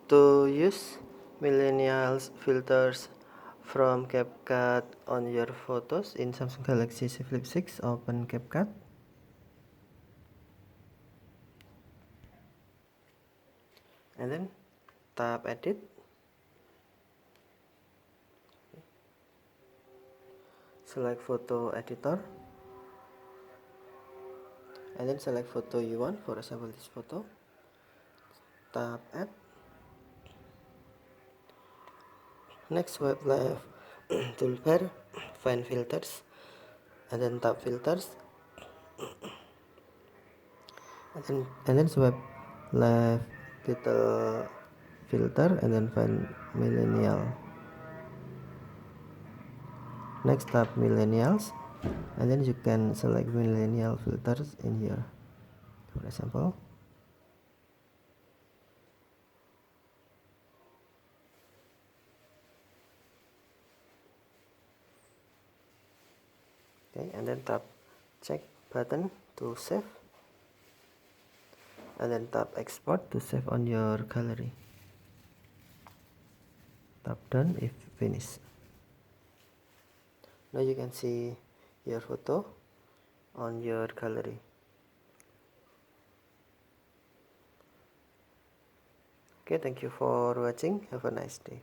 To use Millennials filters from CapCut on your photos in Samsung Galaxy Z Flip 6, open CapCut. And then tap edit. Select photo editor. And then select photo you want, for example this photo. Tap add. Next, swipe left toolbar, find filters, and then tap filters, and then swipe left little filter, and then find millennial. Next, tap millennials, and then you can select millennial filters in here, for example. Okay, and then tap check button to save, and then tap export to save on your gallery. Tap done if finished. Now you can see your photo on your gallery. Okay, thank you for watching. Have a nice day.